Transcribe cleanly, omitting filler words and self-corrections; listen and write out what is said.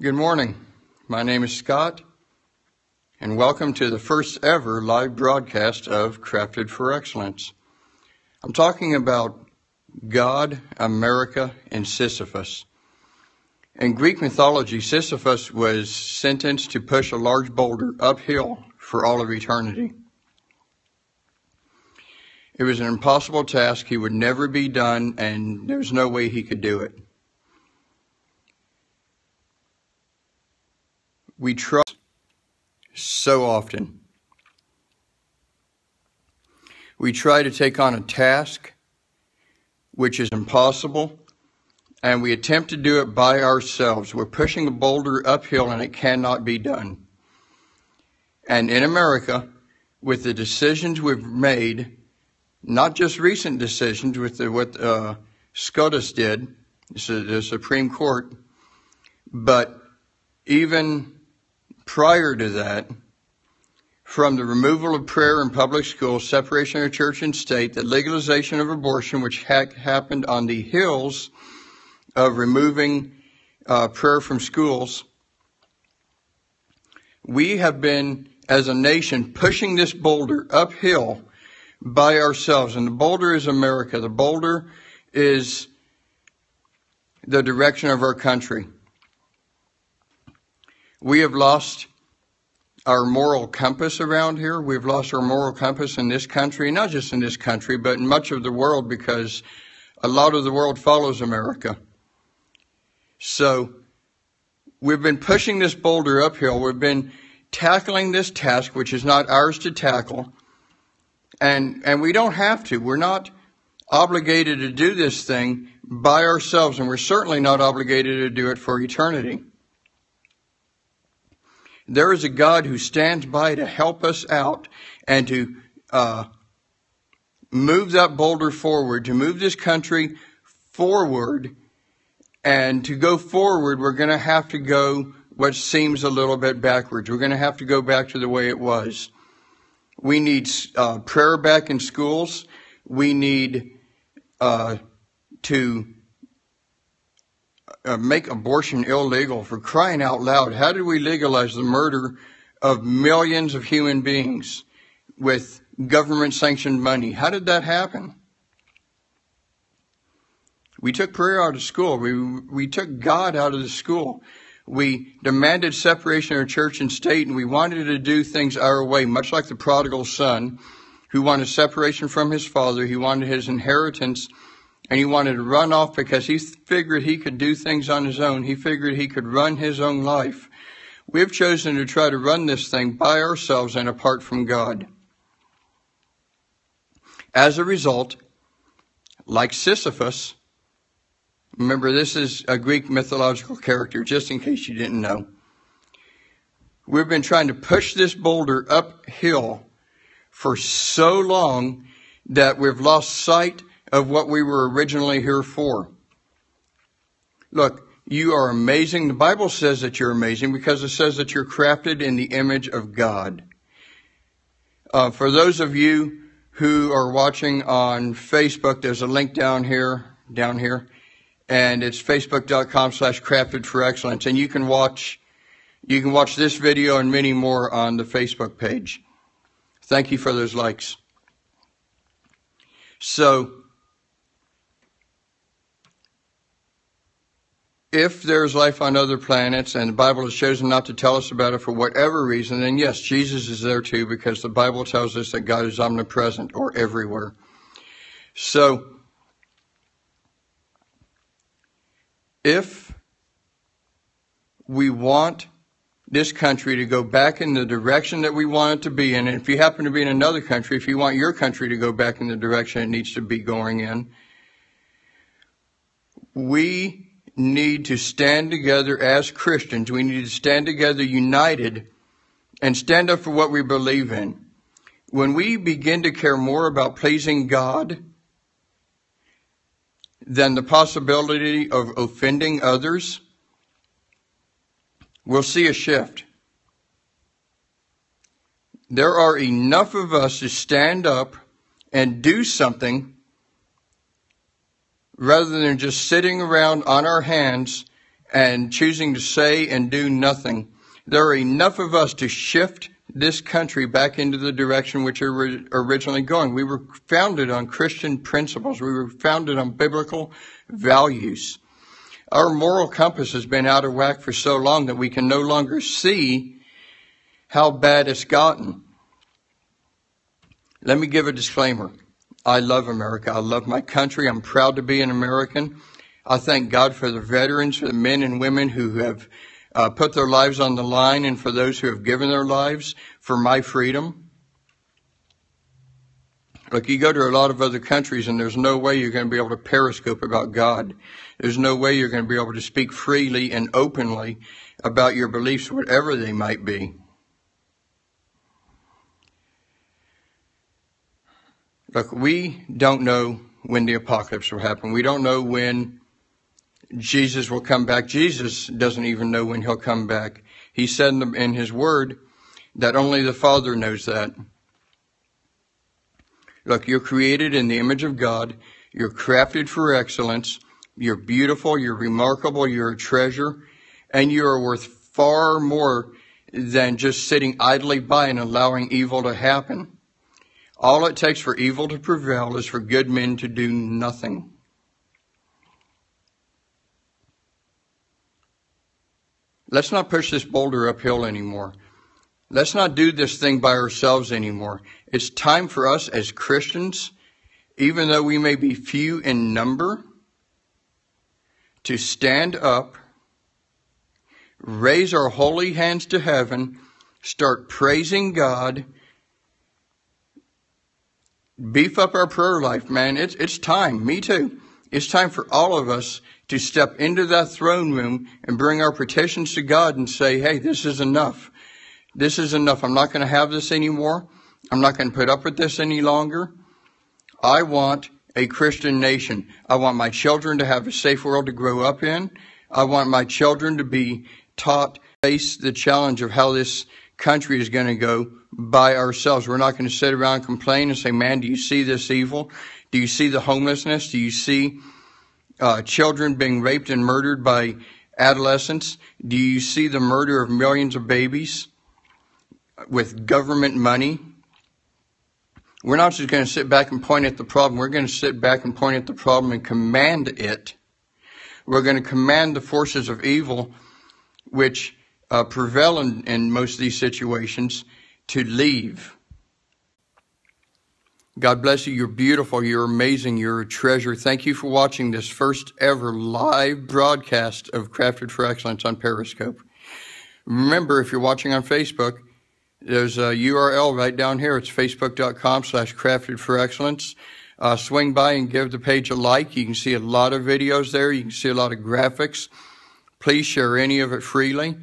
Good morning. My name is Scott, and welcome to the first ever live broadcast of Crafted for Excellence. I'm talking about God, America, and Sisyphus. In Greek mythology, Sisyphus was sentenced to push a large boulder uphill for all of eternity. It was an impossible task. He would never be done, and there was no way he could do it. We try so often. We try to take on a task which is impossible, and we attempt to do it by ourselves. We're pushing a boulder uphill, and it cannot be done. And in America, with the decisions we've made, not just recent decisions with what SCOTUS did, the Supreme Court, but even prior to that, from the removal of prayer in public schools, separation of church and state, the legalization of abortion, which happened on the heels of removing prayer from schools, we have been, as a nation, pushing this boulder uphill by ourselves. And the boulder is America. The boulder is the direction of our country. We have lost our moral compass around here. We've lost our moral compass in this country, not just in this country, but in much of the world, because a lot of the world follows America. So we've been pushing this boulder uphill. We've been tackling this task, which is not ours to tackle. And we don't have to. We're not obligated to do this thing by ourselves, and we're certainly not obligated to do it for eternity. There is a God who stands by to help us out and to move that boulder forward, to move this country forward. And to go forward, we're going to have to go what seems a little bit backwards. We're going to have to go back to the way it was. We need prayer back in schools. We need to make abortion illegal, for crying out loud. How did we legalize the murder of millions of human beings with government-sanctioned money? How did that happen? We took prayer out of school. We took God out of the school. We demanded separation of church and state, and we wanted to do things our way, much like the prodigal son who wanted separation from his father. He wanted his inheritance, and he wanted to run off because he figured he could do things on his own. He figured he could run his own life. We've chosen to try to run this thing by ourselves and apart from God. As a result, like Sisyphus, remember this is a Greek mythological character, just in case you didn't know, we've been trying to push this boulder uphill for so long that we've lost sight of what we were originally here for. Look, you are amazing. The Bible says that you're amazing because it says that you're crafted in the image of God. For those of you who are watching on Facebook, there's a link down here, and it's facebook.com/craftedforexcellence, and you can watch this video and many more on the Facebook page. Thank you for those likes. So, if there's life on other planets and the Bible has chosen not to tell us about it for whatever reason, then yes, Jesus is there too, because the Bible tells us that God is omnipresent or everywhere. So, if we want this country to go back in the direction that we want it to be in, and if you happen to be in another country, if you want your country to go back in the direction it needs to be going in, we need to stand together as Christians. We need to stand together united and stand up for what we believe in. When we begin to care more about pleasing God than the possibility of offending others, we'll see a shift. There are enough of us to stand up and do something rather than just sitting around on our hands and choosing to say and do nothing. There are enough of us to shift this country back into the direction which we were originally going. We were founded on Christian principles. We were founded on biblical values. Our moral compass has been out of whack for so long that we can no longer see how bad it's gotten. Let me give a disclaimer. I love America. I love my country. I'm proud to be an American. I thank God for the veterans, for the men and women who have put their lives on the line, and for those who have given their lives for my freedom. Look, you go to a lot of other countries and there's no way you're going to be able to periscope about God. There's no way you're going to be able to speak freely and openly about your beliefs, whatever they might be. Look, we don't know when the apocalypse will happen. We don't know when Jesus will come back. Jesus doesn't even know when he'll come back. He said in his word that only the Father knows that. Look, you're created in the image of God. You're crafted for excellence. You're beautiful. You're remarkable. You're a treasure. And you are worth far more than just sitting idly by and allowing evil to happen. All it takes for evil to prevail is for good men to do nothing. Let's not push this boulder uphill anymore. Let's not do this thing by ourselves anymore. It's time for us as Christians, even though we may be few in number, to stand up, raise our holy hands to heaven, start praising God, beef up our prayer life, man. It's time. Me too. It's time for all of us to step into that throne room and bring our petitions to God and say, hey, this is enough. This is enough. I'm not going to have this anymore. I'm not going to put up with this any longer. I want a Christian nation. I want my children to have a safe world to grow up in. I want my children to be taught, face the challenge of how this country is going to go by ourselves. We're not going to sit around and complain and say, man, do you see this evil? Do you see the homelessness? Do you see children being raped and murdered by adolescents? Do you see the murder of millions of babies with government money? We're not just going to sit back and point at the problem. We're going to sit back and point at the problem and command it. We're going to command the forces of evil, which prevail in most of these situations, to leave. God bless you. You're beautiful. You're amazing. You're a treasure. Thank you for watching this first ever live broadcast of Crafted for Excellence on Periscope. Remember, if you're watching on Facebook, there's a URL right down here. It's facebook.com/Crafted for Excellence. Swing by and give the page a like. You can see a lot of videos there. You can see a lot of graphics. Please share any of it freely.